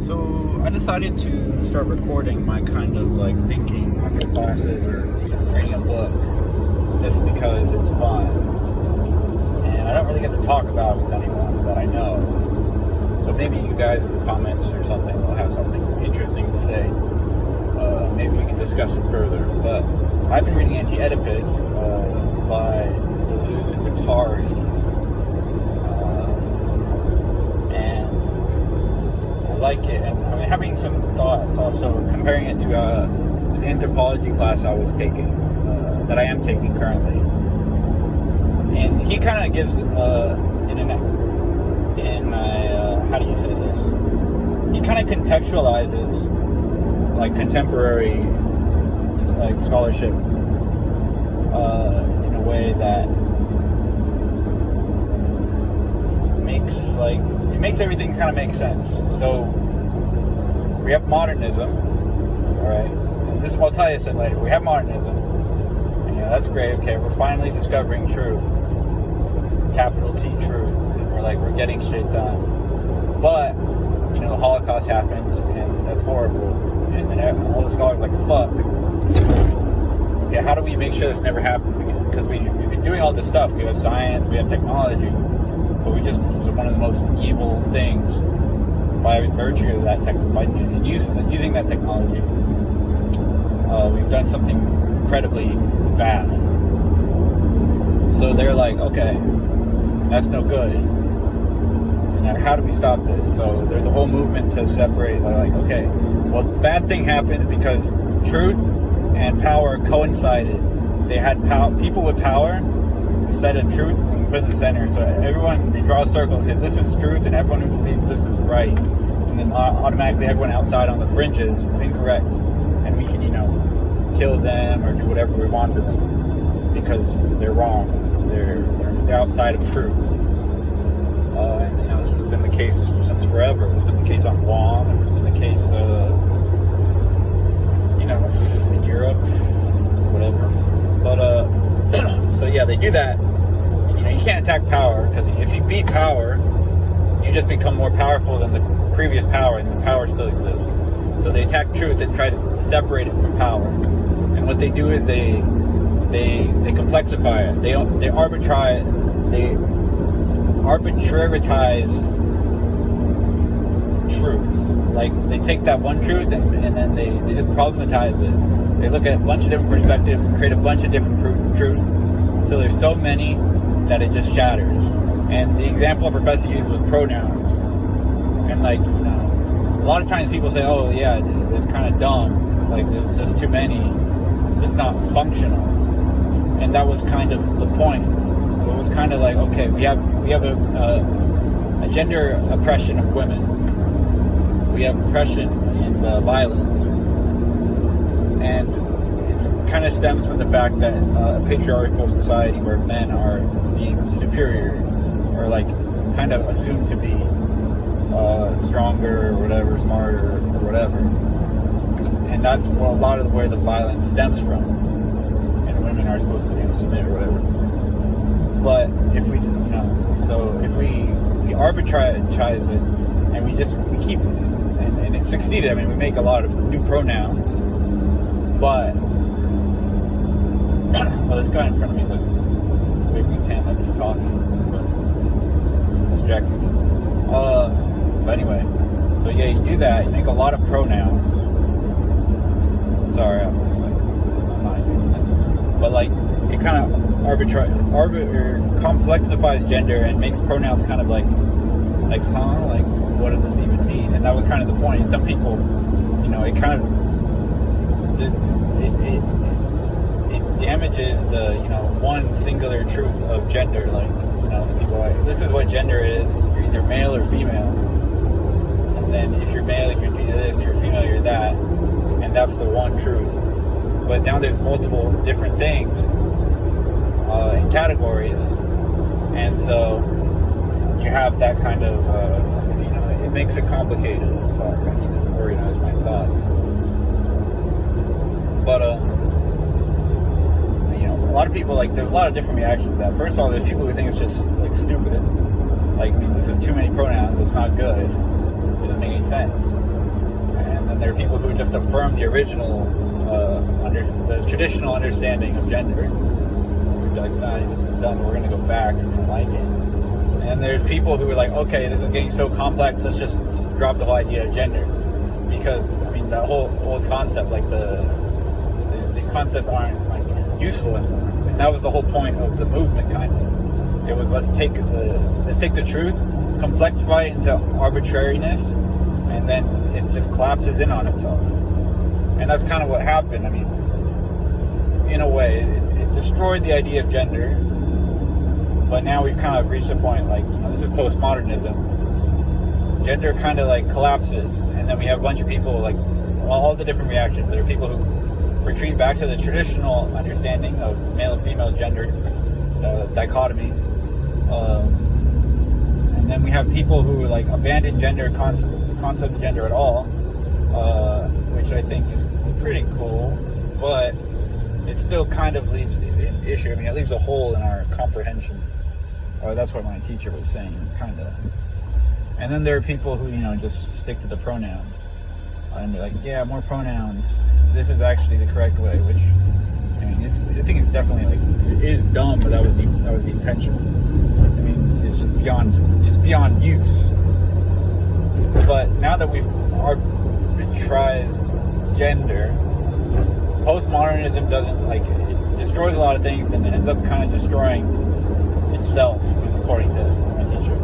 So I decided to start recording my kind of like thinking after classes or reading a book just because it's fun. And I don't really get to talk about it with anyone that I know. So maybe you guys in the comments or something will have something interesting to say. Maybe we can discuss it further. But I've been reading Anti-Oedipus by Deleuze and Guattari. Like it, and I'm having some thoughts also comparing it to the anthropology class I was taking, that I am taking currently, and he kind of gives how do you say this? He kind of contextualizes like contemporary like scholarship in a way that makes everything kind of make sense. So we have modernism, all right? And this is what Talia said later. We have modernism, and that's great. Okay, we're finally discovering truth, capital T truth, and we're getting shit done. But the Holocaust happens, and that's horrible. And then all the scholars are like, fuck. Okay, how do we make sure this never happens again? Because we've been doing all this stuff. We have science, we have technology. But we just, one of the most evil things by virtue of that using that technology, we've done something incredibly bad. So they're like, okay, that's no good. And how do we stop this? So there's a whole movement to separate. They're like, okay, well, the bad thing happens because truth and power coincided. They had people with power set of truth and put in the center. So they draw a circle and say this is truth, and everyone who believes this is right. And then automatically everyone outside on the fringes is incorrect. And we can, kill them or do whatever we want to them because they're wrong. They're outside of truth. And this has been the case since forever. It's been the case on Guam, and it's been the case, in Europe, whatever. But so yeah, they do that. You can't attack power, because if you beat power, you just become more powerful than the previous power, and the power still exists. So they attack truth and try to separate it from power. And what they do is they complexify it. They arbitrarize truth. Like they take that one truth and then they just problematize it. They look at a bunch of different perspectives and create a bunch of different truths until there's so many that it just shatters. And the example a professor used was pronouns. And a lot of times people say, oh yeah, it's kind of dumb, it's just too many, it's not functional. And that was kind of the point. It was kind of like, okay, we have a gender oppression of women. We have oppression and violence. And it kind of stems from the fact that a patriarchal society where men are deemed superior or kind of assumed to be stronger or whatever, smarter or whatever. And that's a lot of where the violence stems from. And women are supposed to submit or whatever. But if we, if we arbitrarize it and we keep, and it succeeded. I mean, we make a lot of new pronouns, but this guy in front of me is waving his hand like he's talking, but it's distracting me. But anyway, so yeah, you do that. You make a lot of pronouns. Sorry, I'm just I'm not doing this. But it kind of complexifies gender and makes pronouns kind of what does this even mean? And that was kind of the point. Some people, it kind of it damages the one singular truth of gender. The people this is what gender is. You're either male or female. And then if you're male, you're this. If you're female, you're that. And that's the one truth. But now there's multiple different things in categories, and so you have that kind of it makes it complicated. Fuck, I need to organize my thoughts. But a lot of people there's a lot of different reactions to that. First of all, there's people who think it's just stupid. This is too many pronouns. It's not good. It doesn't make any sense. And then there are people who just affirm the original, the traditional understanding of gender. They're like, nah, this is done, we're going to go back, we don't like it. And there's people who are like, okay, this is getting so complex, let's just drop the whole idea of gender. Because, I mean, that whole old concept, like these concepts aren't like useful anymore. And that was the whole point of the movement, kind of. It was let's take the truth, complexify it into arbitrariness, and then it just collapses in on itself. And that's kind of what happened. I mean, in a way, it destroyed the idea of gender. But now we've kind of reached a point, like, you know, this is postmodernism. Gender kind of like collapses, and then we have a bunch of people, like, all the different reactions. There are people who retreat back to the traditional understanding of male and female gender dichotomy, and then we have people who like abandon the concept of gender at all, which I think is pretty cool, but it still kind of leaves an issue. I mean, it leaves a hole in our comprehension. That's what my teacher was saying, kind of. And then there are people who, you know, just stick to the pronouns. And they're like, yeah, more pronouns. This is actually the correct way, which, I mean, I think it's definitely, like, it is dumb, but that was the intention. I mean, it's just beyond use. But now that we've arbitrarized gender, postmodernism doesn't, like, it destroys a lot of things, and it ends up kind of destroying itself, according to my teacher.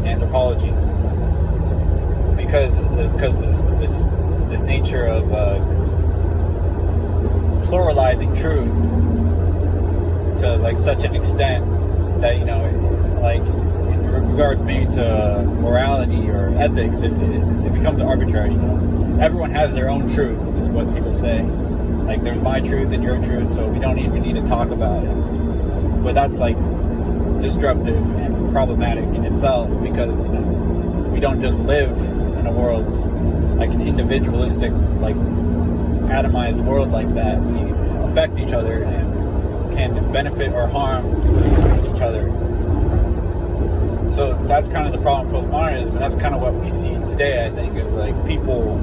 Anthropology, because this nature of pluralizing truth to like such an extent that, you know, like in regard maybe to morality or ethics, it becomes arbitrary. You know, everyone has their own truth, is what people say. Like, there's my truth and your truth, so we don't even need to talk about it. But that's like destructive and problematic in itself, because, you know, we don't just live in a world like an individualistic, like atomized world like that. We affect each other and can benefit or harm each other. So that's kind of the problem with postmodernism, and that's kind of what we see today, I think, is like people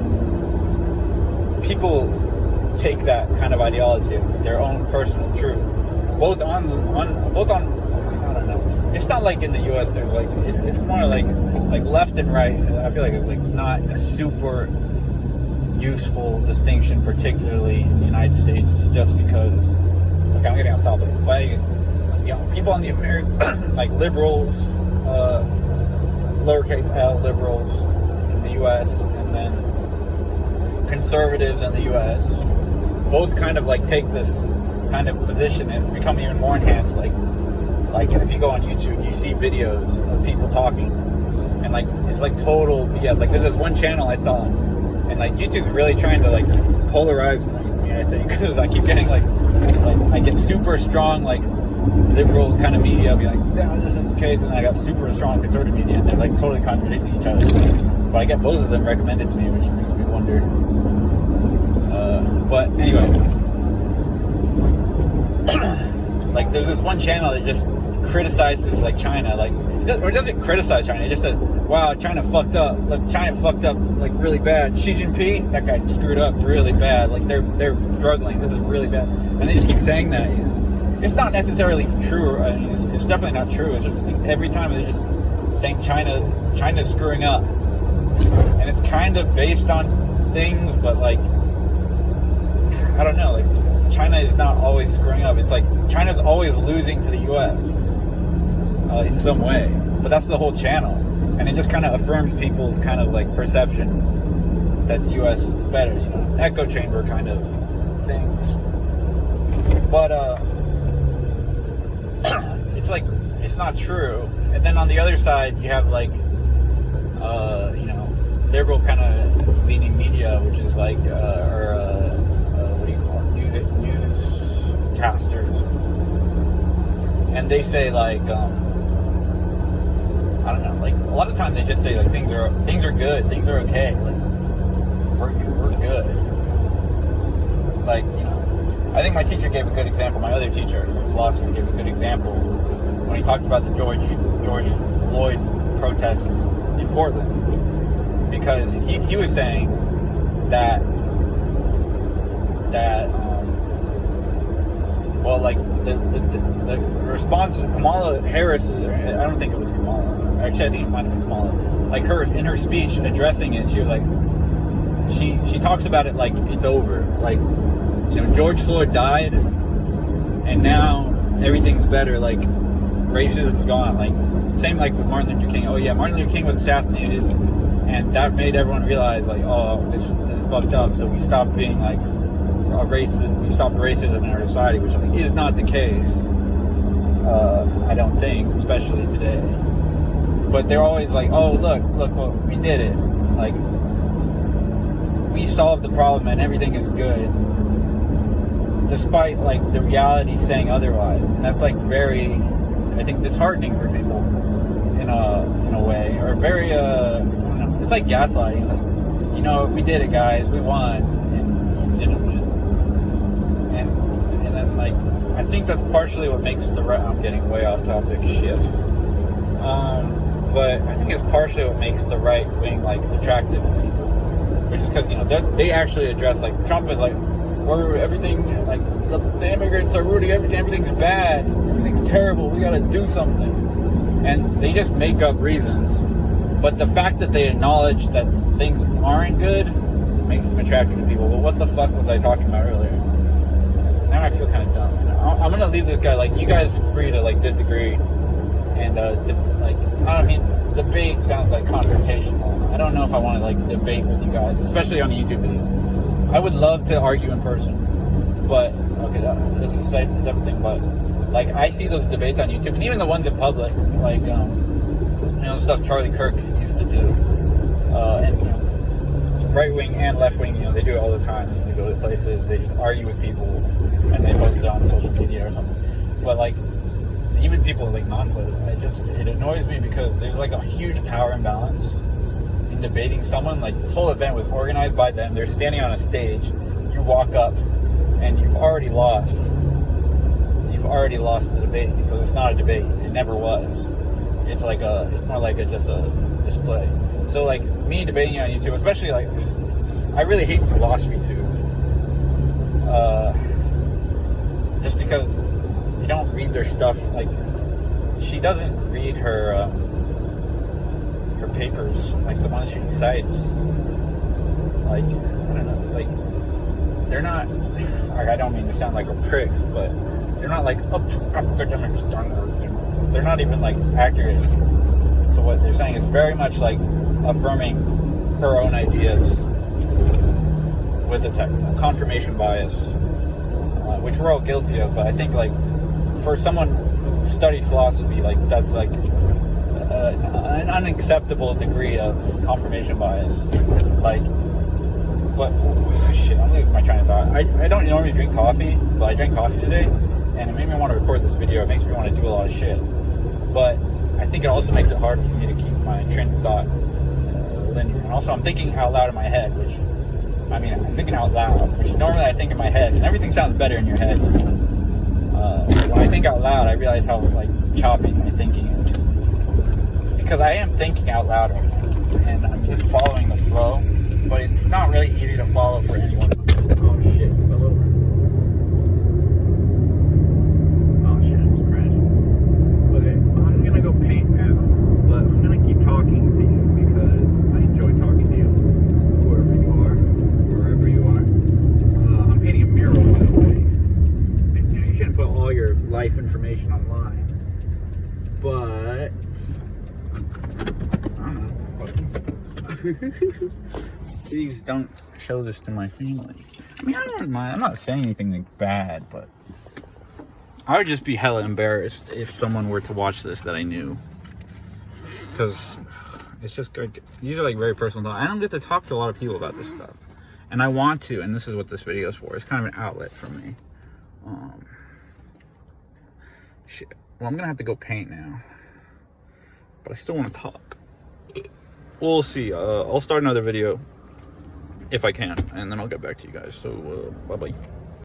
take that kind of ideology of their own personal truth, both on I don't know. It's not like in the U.S. there's like it's more like left and right. I feel like it's like not a super useful distinction, particularly in the United States, just because. Okay, I'm getting off topic. But, you know, people on the American like liberals, lowercase l liberals in the U.S. and then conservatives in the U.S. both kind of like take this kind of position, and it's become even more enhanced. Like if you go on YouTube, you see videos of people talking, and like it's like total BS. Like there's this one channel I saw, and like YouTube's really trying to like polarize me, I think, because I keep getting like I get super strong like liberal kind of media, I'll be like, yeah, this is the case, and then I got super strong conservative media, and they're like totally contradicting each other. But I get both of them recommended to me, which makes me wonder. But anyway, like there's this one channel that just criticizes like China, like, or it doesn't criticize China, it just says, wow, China fucked up. Look, China fucked up like really bad. Xi Jinping, that guy screwed up really bad. Like they're struggling. This is really bad, and they just keep saying that. It's not necessarily true. I mean, it's definitely not true. It's just like, every time they're just saying China's screwing up, and it's kind of based on things, but like I don't know. Like China is not always screwing up. It's like China's always losing to the U.S. In some way. But that's the whole channel, and it just kind of affirms people's kind of like perception that the U.S. is better. You know, echo chamber kind of things. But it's like it's not true. And then on the other side, you have like you know, liberal kind of leaning media, which is like what do you call it? Newscasters, and they say like I don't know, like a lot of times they just say like things are good, things are okay, like we're good. Like, you know, I think my teacher gave a good example. My other teacher from philosophy gave a good example when he talked about the George Floyd protests in Portland, because he was saying that well, like the response to Kamala Harris, I don't think it was Kamala. Actually, I think it might have been Kamala. Like her in her speech addressing it, she was like, she talks about it like it's over. Like, you know, George Floyd died, and now everything's better. Like, racism's gone. Like, same like with Martin Luther King. Oh yeah, Martin Luther King was assassinated, and that made everyone realize like, oh, this is fucked up. So we stopped being like a racist. We stopped racism in our society, which I think is not the case. I don't think, especially today. But they're always like, oh, look, well, we did it. Like, we solved the problem and everything is good, despite like the reality saying otherwise. And that's like very, I think, disheartening for people in a way, or very I don't know. It's like gaslighting. It's like, you know, we did it, guys. We won, and you didn't win. And then like, I think that's partially what makes the right. I'm getting way off topic. Shit. But I think it's partially what makes the right wing like attractive to people, which is because, you know, they actually address, like, Trump is like, we're everything, like the immigrants are ruining everything. Everything's bad. Everything's terrible. We got to do something, and they just make up reasons. But the fact that they acknowledge that things aren't good makes them attractive to people. Well, what the fuck was I talking about earlier? So now I feel kind of dumb. I'm gonna leave this guy, like, you guys are free to like disagree, and like, I don't mean, debate sounds like confrontational. I don't know if I want to like debate with you guys, especially on a YouTube video. I would love to argue in person, but okay, this is a separate thing. But like, I see those debates on YouTube, and even the ones in public, like you know, stuff Charlie Kirk used to do, and you know, right wing and left wing, you know, they do it all the time. They go to places, they just argue with people, and they post it on social media or something. But like, even people like non-political, it annoys me because there's like a huge power imbalance in debating someone. Like, this whole event was organized by them. They're standing on a stage. You walk up, and you've already lost. You've already lost the debate, because it's not a debate. It never was. It's like it's more like just a display. So like, me debating on YouTube, especially, like, I really hate philosophy too. Just because you don't read their stuff. Like, she doesn't read her papers, like the ones she cites. Like, I don't know, like, they're not, I don't mean to sound like a prick, but they're not like up to academic standards. They're not even like accurate to what they're saying. It's very much like affirming her own ideas with a confirmation bias, which we're all guilty of. But I think, like, for someone who studied philosophy, like, that's like an unacceptable degree of confirmation bias. Like, but shit, I'm losing my train of thought. I don't normally drink coffee, but I drank coffee today, and it made me want to record this video. It makes me want to do a lot of shit. But I think it also makes it harder for me to keep my train of thought linear. And also, I'm thinking out loud in my head, which, I mean, I'm thinking out loud, which normally I think in my head, and everything sounds better in your head. When I think out loud, I realize how, like, choppy my thinking is. Because I am thinking out loud right now, and I'm just following the flow, but it's not really easy to follow for anyone. Oh shit, I fell over. Oh shit, I just crashed. Okay, I'm gonna go paint now, but I'm gonna keep talking to you because I enjoy talking to you, whoever you are, wherever you are. I'm painting a mural, by the way. And, you know, you shouldn't put all your life information online, but I don't know. Please don't show this to my family. I mean, I don't mind. I'm not saying anything like bad, but I would just be hella embarrassed if someone were to watch this that I knew. Because it's just good. These are like very personal thoughts. I don't get to talk to a lot of people about this stuff. And I want to, and this is what this video is for. It's kind of an outlet for me. Shit. Well, I'm going to have to go paint now. But I still want to talk. We'll see. I'll start another video if I can, and then I'll get back to you guys. So, bye-bye.